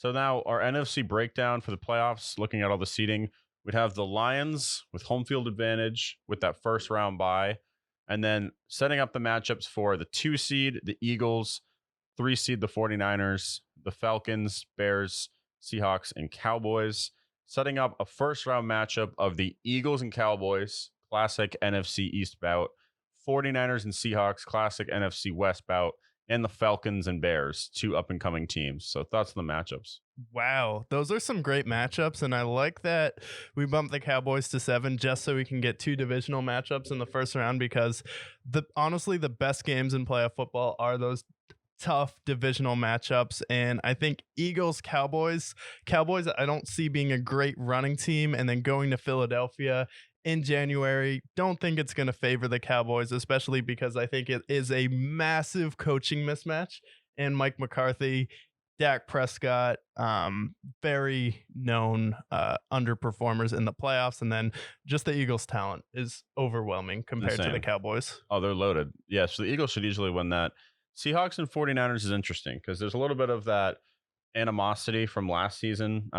So now our NFC breakdown for the playoffs, looking at all the seeding, we'd have the Lions with home field advantage with that first round bye. And then setting up the matchups for the 2 seed, the Eagles, 3 seed, the 49ers, the Falcons, Bears, Seahawks, and Cowboys. Setting up a first round matchup of the Eagles and Cowboys, classic NFC East bout, 49ers and Seahawks, classic NFC West bout, and the Falcons and Bears, two up and coming teams. So thoughts on the matchups? Wow, those are some great matchups, and I like that we bumped the Cowboys to 7 just so we can get 2 divisional matchups in the first round because honestly the best games in playoff football are those tough divisional matchups. And I think Cowboys I don't see being a great running team, and then going to Philadelphia in January, don't think it's going to favor the Cowboys, especially because I think it is a massive coaching mismatch. And Mike McCarthy, Dak Prescott, very known underperformers in the playoffs. And then just the Eagles' talent is overwhelming compared to the Cowboys. Oh, they're loaded. Yeah, so the Eagles should easily win that. Seahawks and 49ers is interesting because there's a little bit of that animosity from last season.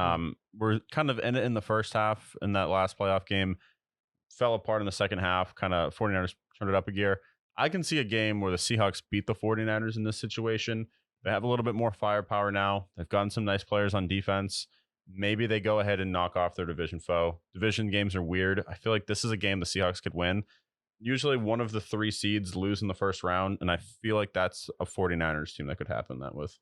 We're kind of in it in the first half in that last playoff game. Fell apart in the second half. Kind of 49ers turned it up a gear. I can see a game where the Seahawks beat the 49ers in this situation. They have a little bit more firepower now. They've gotten some nice players on defense. Maybe they go ahead and knock off their division foe. Division games are weird. I feel like this is a game the Seahawks could win. Usually one of the 3 seeds lose in the first round, and I feel like that's a 49ers team that could happen that with.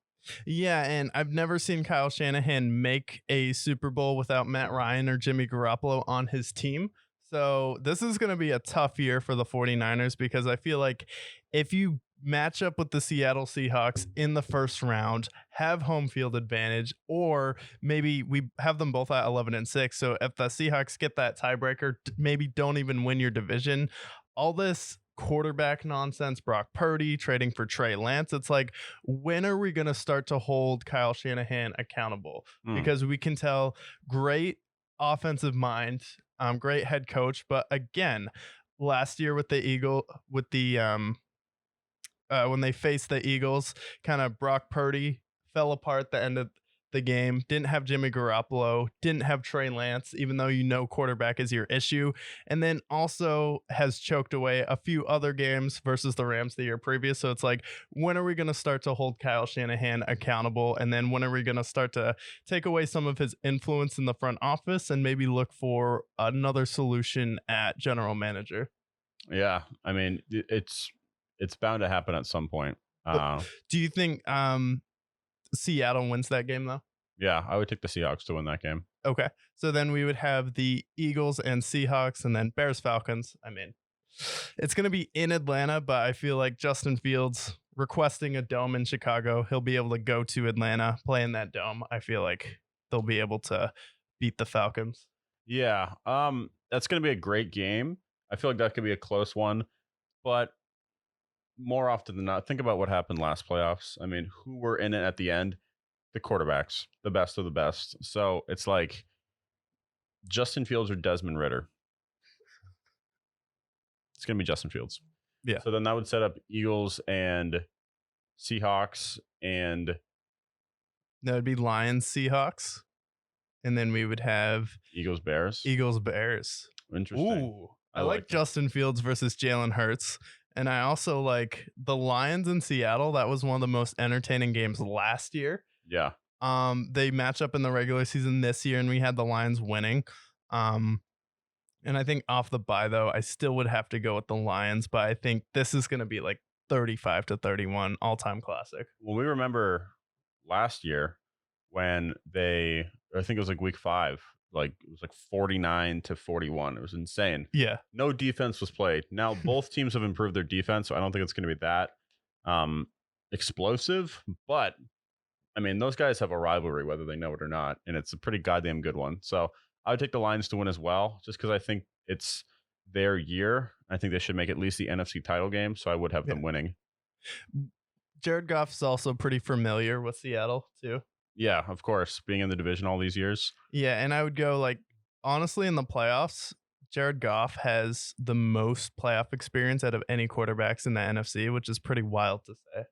Yeah, and I've never seen Kyle Shanahan make a Super Bowl without Matt Ryan or Jimmy Garoppolo on his team. So this is going to be a tough year for the 49ers because I feel like if you match up with the Seattle Seahawks in the first round, have home field advantage, or maybe we have them both at 11-6. So if the Seahawks get that tiebreaker, maybe don't even win your division. All this quarterback nonsense, Brock Purdy trading for Trey Lance. It's like, when are we going to start to hold Kyle Shanahan accountable? Because we can tell great offensive mind, great head coach. But again, last year with the when they faced the Eagles, kind of Brock Purdy fell apart at the end of the game, didn't have Jimmy Garoppolo, didn't have Trey Lance, even though quarterback is your issue, and then also has choked away a few other games versus the Rams the year previous. So it's like, when are we going to start to hold Kyle Shanahan accountable? And then when are we going to start to take away some of his influence in the front office and maybe look for another solution at general manager? Yeah, I mean, it's bound to happen at some point. Do you think Seattle wins that game though? Yeah, I would take the Seahawks to win that game. Okay. So then we would have the Eagles and Seahawks, and then Bears Falcons. I mean, it's going to be in Atlanta, but I feel like Justin Fields requesting a dome in Chicago, he'll be able to go to Atlanta, play in that dome. I feel like they'll be able to beat the Falcons. Yeah. That's going to be a great game. I feel like that could be a close one, but more often than not, think about what happened last playoffs. I mean, who were in it at the end? The quarterbacks, the best of the best. So it's like Justin Fields or Desmond Ridder. It's going to be Justin Fields. Yeah. So then that would set up Eagles and Seahawks, and that would be Lions, Seahawks. And then we would have Eagles, Bears. Interesting. Ooh, I like Justin Fields versus Jalen Hurts. And I also like the Lions in Seattle. That was one of the most entertaining games last year. Yeah. They match up in the regular season this year, and we had the Lions winning. And I think off the bye, though, I still would have to go with the Lions. But I think this is going to be like 35-31, all-time classic. Well, we remember last year when I think it was like week 5. Like it was like 49-41. It was insane. Yeah. No defense was played. Now both teams have improved their defense, so I don't think it's going to be that explosive. But I mean, those guys have a rivalry, whether they know it or not, and it's a pretty goddamn good one. So I would take the Lions to win as well, just because I think it's their year. I think they should make at least the NFC title game, so I would have them winning. Jared Goff's also pretty familiar with Seattle too. Yeah, of course, being in the division all these years. Yeah, and I would go like, honestly, in the playoffs, Jared Goff has the most playoff experience out of any quarterbacks in the NFC, which is pretty wild to say.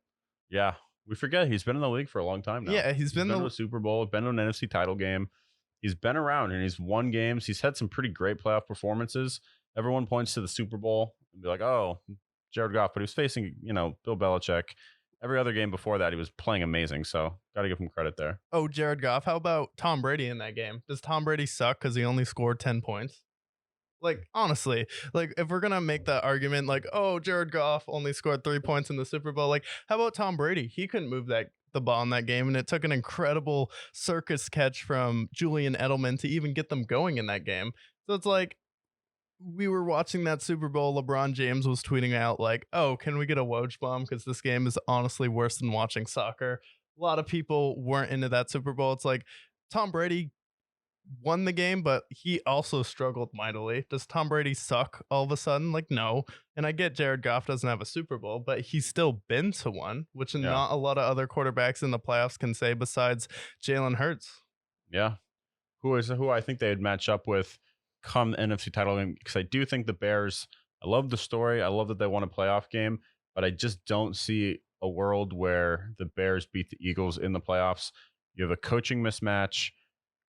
Yeah, We forget he's been in the league for a long time now. Yeah, he's He's been been to the a Super Bowl, been to an NFC title game. He's been around and he's won games. He's had some pretty great playoff performances. Everyone points to the Super Bowl and be like, "Oh, Jared Goff," but he was facing, Bill Belichick. Every other game before that, he was playing amazing. So, got to give him credit there. Oh, Jared Goff. How about Tom Brady in that game? Does Tom Brady suck because he only scored 10 points? Like, honestly, like, if we're gonna make that argument, like, oh, Jared Goff only scored 3 points in the Super Bowl, like, how about Tom Brady? He couldn't move the ball in that game, and it took an incredible circus catch from Julian Edelman to even get them going in that game. So it's like we were watching that Super Bowl. LeBron James was tweeting out like, "Oh, can we get a Woj bomb? Because this game is honestly worse than watching soccer." A lot of people weren't into that Super Bowl. It's like Tom Brady won the game, but he also struggled mightily. Does Tom Brady suck all of a sudden? Like, no. And I get Jared Goff doesn't have a Super Bowl, but he's still been to one, which Yeah. not a lot of other quarterbacks in the playoffs can say besides Jalen Hurts. Yeah. Who I think they'd match up with come the NFC title game, because I do think the Bears, I love the story. I love that they won a playoff game, but I just don't see a world where the Bears beat the Eagles in the playoffs. You have a coaching mismatch.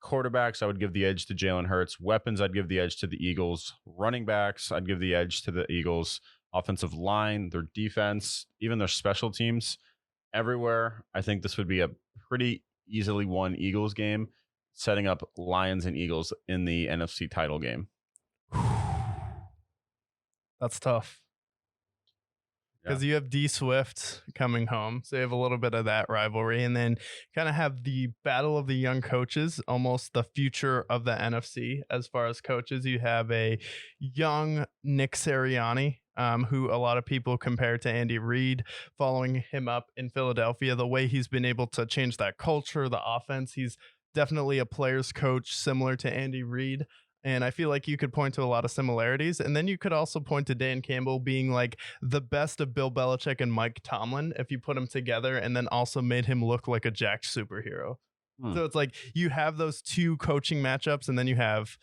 Quarterbacks, I would give the edge to Jalen Hurts. Weapons, I'd give the edge to the Eagles. Running backs, I'd give the edge to the Eagles. Offensive line, their defense, even their special teams, everywhere. I think this would be a pretty easily won Eagles game, setting up Lions and Eagles in the NFC title game. That's tough. Because you have D Swift coming home. So you have a little bit of that rivalry. And then kind of have the battle of the young coaches, almost the future of the NFC as far as coaches. You have a young Nick Sirianni, who a lot of people compare to Andy Reid, following him up in Philadelphia. The way he's been able to change that culture, the offense, he's definitely a player's coach similar to Andy Reid. And I feel like you could point to a lot of similarities. And then you could also point to Dan Campbell being like the best of Bill Belichick and Mike Tomlin if you put them together, and then also made him look like a jacked superhero. So it's like you have those two coaching matchups, and then you have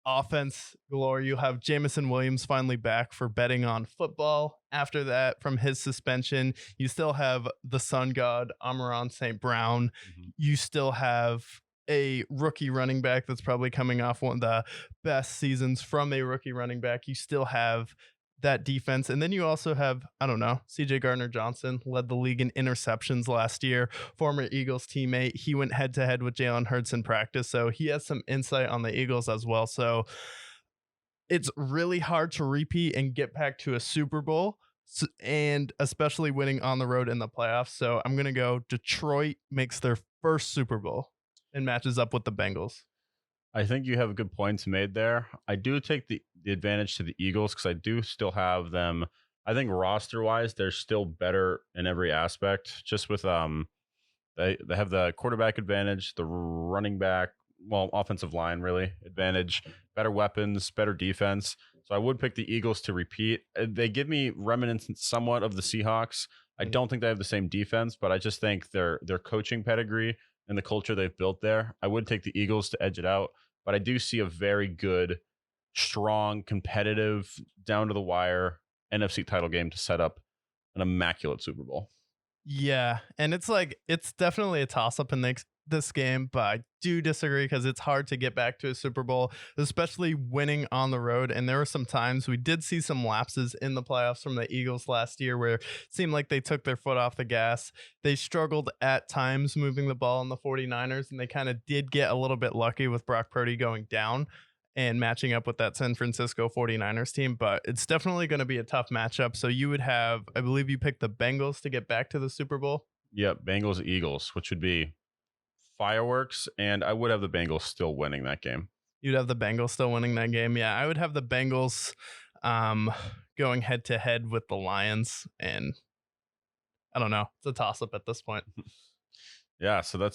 offense galore. You have Jamison Williams finally back for betting on football. After that, from his suspension, you still have the sun god, Amon-Ra St. Brown. You still have a rookie running back that's probably coming off one of the best seasons from a rookie running back. You still have that defense. And then you also have, I don't know, CJ Gardner-Johnson led the league in interceptions last year, former Eagles teammate. He went head to head with Jalen Hurts in practice. So he has some insight on the Eagles as well. So it's really hard to repeat and get back to a Super Bowl, and especially winning on the road in the playoffs. So I'm going to go Detroit makes their first Super Bowl and matches up with the Bengals. I think you have good points made there. I do take the advantage to the Eagles because I do still have them. I think roster wise, they're still better in every aspect. Just with they have the quarterback advantage, the running back, well, offensive line really advantage, better weapons, better defense. So I would pick the Eagles to repeat. They give me remnants somewhat of the Seahawks. I don't think they have the same defense, but I just think their coaching pedigree and the culture they've built there, I would take the Eagles to edge it out. But I do see a very good, strong, competitive, down to the wire NFC title game to set up an immaculate Super Bowl. Yeah, and it's like it's definitely a toss up in this game, but I do disagree because it's hard to get back to a Super Bowl, especially winning on the road. And there were some times we did see some lapses in the playoffs from the Eagles last year where it seemed like they took their foot off the gas. They struggled at times moving the ball in the 49ers, and they kind of did get a little bit lucky with Brock Purdy going down and matching up with that San Francisco 49ers team, but it's definitely going to be a tough matchup. So you would have, I believe you picked the Bengals to get back to the Super Bowl. Yep, Bengals Eagles, which would be fireworks, and I would have the Bengals still winning that game. You'd have the Bengals still winning that game. Yeah, I would have the Bengals going head to head with the Lions, and I don't know. It's a toss up at this point. Yeah, so that's